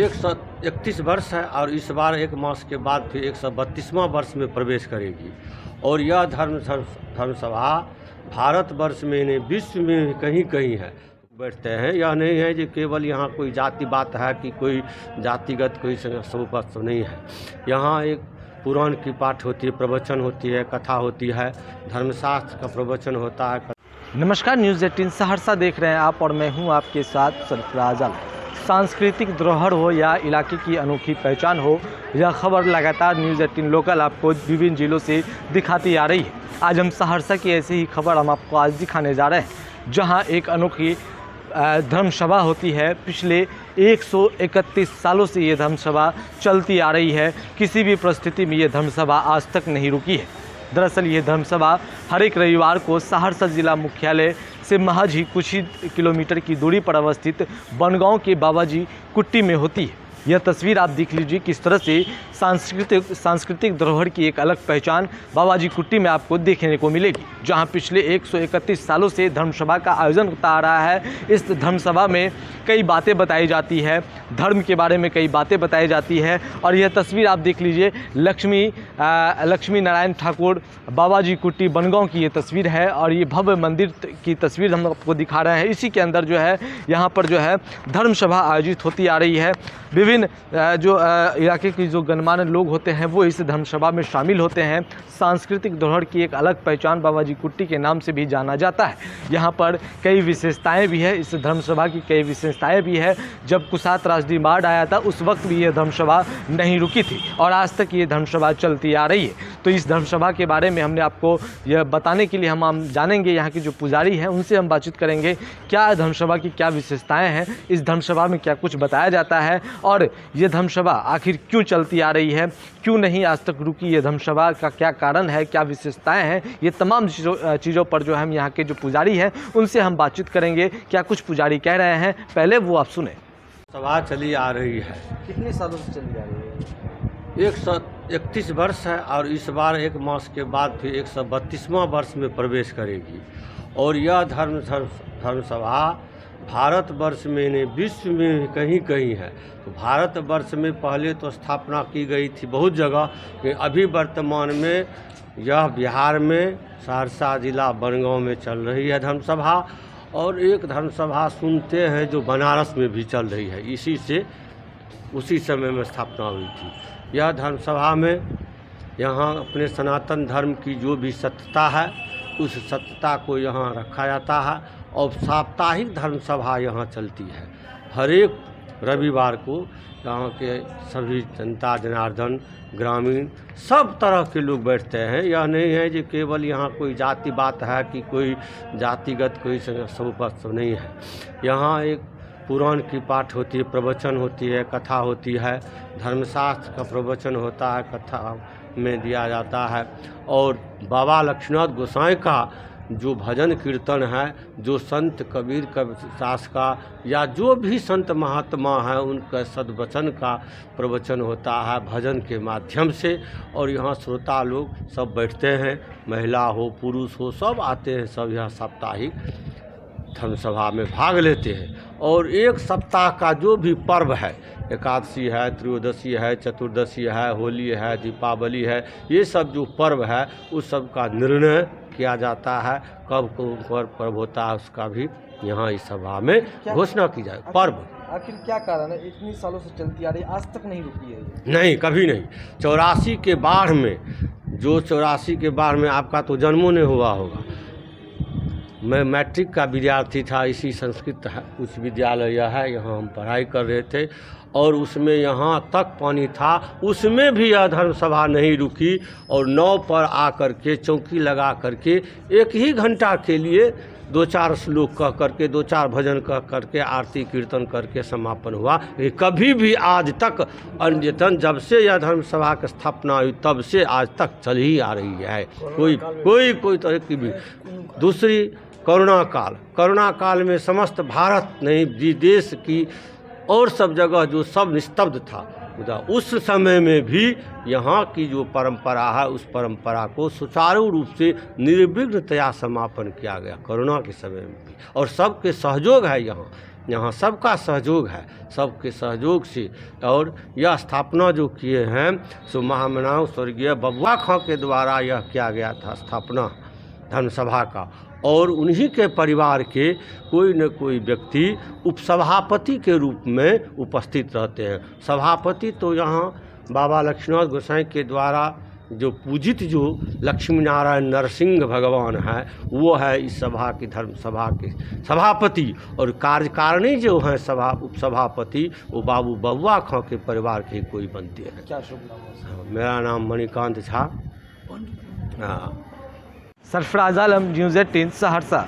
131 वर्ष है और इस बार 1 मास के बाद फिर 132वां वर्ष में प्रवेश करेगी। और यह धर्म सभा भारतवर्ष में नहीं विश्व में कहीं कहीं है बैठते हैं। यह नहीं है कि केवल यहाँ कोई जाति बात है कि कोई जातिगत कोई समुपस्थ नहीं है। यहाँ एक पुराण की पाठ होती है, प्रवचन होती है, कथा होती है, धर्मशास्त्र का प्रवचन होता है। नमस्कार, न्यूज़ 18 सहरसा देख रहे हैं आप और मैं हूं आपके साथ सरफराज आलम। सांस्कृतिक धरोहर हो या इलाके की अनोखी पहचान हो, यह खबर लगातार न्यूज़ 18 लोकल आपको विभिन्न जिलों से दिखाती आ रही है। आज हम सहरसा की ऐसी ही खबर हम आपको आज दिखाने जा रहे हैं, जहां एक अनोखी धर्मसभा होती है। पिछले 131 सालों से ये धर्मसभा चलती आ रही है। किसी भी परिस्थिति में ये धर्मसभा आज तक नहीं रुकी है। दरअसल ये धर्मसभा हर एक रविवार को सहरसा जिला मुख्यालय से महज ही कुछ ही किलोमीटर की दूरी पर अवस्थित बनगांव के बाबाजी कुट्टी में होती है। यह तस्वीर आप देख लीजिए, किस तरह से सांस्कृतिक धरोहर की एक अलग पहचान बाबाजी कुट्टी में आपको देखने को मिलेगी, जहां पिछले 131 सालों से धर्मसभा का आयोजन होता आ रहा है। इस धर्मसभा में कई बातें बताई जाती है, धर्म के बारे में कई बातें बताई जाती है। और यह तस्वीर आप देख लीजिए, लक्ष्मी नारायण ठाकुर बाबाजी कुट्टी बनगांव की ये तस्वीर है और ये भव्य मंदिर की तस्वीर हम आपको दिखा रहे हैं। इसी के अंदर जो है यहाँ पर जो है धर्मसभा आयोजित होती आ रही है। विभिन्न जो इलाके की जो गणमान्य लोग होते हैं वो इस धर्मसभा में शामिल होते हैं। सांस्कृतिक धरोहर की एक अलग पहचान बाबाजी कुट्टी के नाम से भी जाना जाता है। यहाँ पर कई विशेषताएं भी है, इस धर्मसभा की कई विशेषताएं भी है। जब कुसात राजदी बाढ़ आया था उस वक्त भी ये धर्मसभा नहीं रुकी थी और आज तक ये धर्मसभा चलती आ रही है। तो इस धर्मसभा के बारे में हमने आपको यह बताने के लिए हम जानेंगे, यहाँ के जो पुजारी हैं उनसे हम बातचीत करेंगे, क्या धर्मसभा की क्या विशेषताएँ हैं, इस धर्मसभा में क्या कुछ बताया जाता है और ये धर्मसभा आखिर क्यों चलती आ रही है, क्यों नहीं आज तक रुकी ये धर्मसभा का क्या कारण है, क्या विशेषताएं हैं। ये तमाम चीज़ों पर जो हम यहाँ के जो पुजारी हैं उनसे हम बातचीत करेंगे। क्या कुछ पुजारी कह रहे हैं, पहले वो आप सुने। सभा चली आ रही है, कितने सालों से चली आ रही है? 131 वर्ष है और इस बार 1 मास के बाद फिर 132वां वर्ष में प्रवेश करेगी। और यह धर्मसभा भारतवर्ष में नहीं विश्व में कहीं कहीं है। तो भारतवर्ष में पहले तो स्थापना की गई थी बहुत जगह, अभी वर्तमान में यह बिहार में सहरसा जिला बनगांव में चल रही है धर्मसभा। और एक धर्मसभा सुनते हैं जो बनारस में भी चल रही है, उसी समय में स्थापना हुई थी। यह धर्मसभा में यहाँ अपने सनातन धर्म की जो भी सत्यता है उस सत्यता को यहाँ रखा जाता है। और साप्ताहिक धर्मसभा यहाँ चलती है। हर एक रविवार को यहाँ के सभी जनता जनार्दन ग्रामीण सब तरह के लोग बैठते हैं। यह नहीं है कि केवल यहाँ कोई जाति बात है कि कोई जातिगत कोई समुपस्थ नहीं है। यहाँ एक पुराण की पाठ होती है, प्रवचन होती है, कथा होती है, धर्मशास्त्र का प्रवचन होता है, कथा में दिया जाता है। और बाबा लक्ष्मीनाथ गोसाई का जो भजन कीर्तन है, जो संत कबीर कबीरदास का या जो भी संत महात्मा है उनका सद्वचन का प्रवचन होता है भजन के माध्यम से। और यहाँ श्रोता लोग सब बैठते हैं, महिला हो पुरुष हो सब आते हैं, सब यह साप्ताहिक धर्मसभा में भाग लेते हैं। और एक सप्ताह का जो भी पर्व है, एकादशी है, त्रयोदशी है, चतुर्दशी है, होली है, दीपावली है, ये सब जो पर्व है उस सब का निर्णय किया जाता है। कब कौन पर्व होता है उसका भी यहाँ इस सभा में घोषणा की जाए। पर्व आखिर क्या कारण है, इतनी सालों से चलती आ रही, आज तक नहीं रुकी है? नहीं, कभी नहीं। 84 के बाढ़ में, जो 84 के बाढ़ में आपका तो जन्मों नहीं हुआ होगा। मैं मैट्रिक का विद्यार्थी था, इसी संस्कृत उच्च विद्यालय है, यहाँ हम पढ़ाई कर रहे थे। और उसमें यहाँ तक पानी था, उसमें भी यह धर्मसभा नहीं रुकी। और नाव पर आकर के चौकी लगा करके 1 ही घंटा के लिए 2-4 श्लोक कह करके 2-4 भजन कह करके आरती कीर्तन करके समापन हुआ। ये कभी भी आज तक अनजन जब से यह धर्मसभा की स्थापना हुई तब से आज तक चल ही आ रही है। कोई तरह की भी। दूसरी कोरोना काल में समस्त भारत नहीं विदेश की और सब जगह जो सब निस्तब्ध था, उस समय में भी यहाँ की जो परंपरा है उस परंपरा को सुचारू रूप से निर्विघ्नतया समापन किया गया कोरोना के समय में भी। और सबके सहयोग है यहाँ यहाँ सबका सहयोग है, सबके सहयोग से। और यह स्थापना जो किए हैं सो महामनाव स्वर्गीय बबुआ खां के द्वारा यह किया गया था स्थापना धर्मसभा का। और उन्हीं के परिवार के कोई न कोई व्यक्ति उपसभापति के रूप में उपस्थित रहते हैं। सभापति तो यहाँ बाबा लक्ष्मीनाथ गोसाई के द्वारा जो पूजित जो लक्ष्मी नारायण नरसिंह भगवान है वो है इस सभा की धर्म सभा के सभापति। और कार्यकारिणी जो हैं उपसभापति वो बाबू बबुआ खां के परिवार के कोई बनते हैं। क्या शुभ नाम? मेरा नाम मणिकांत झा। हाँ। सरफराज आलम, न्यूज़ 18 सहरसा।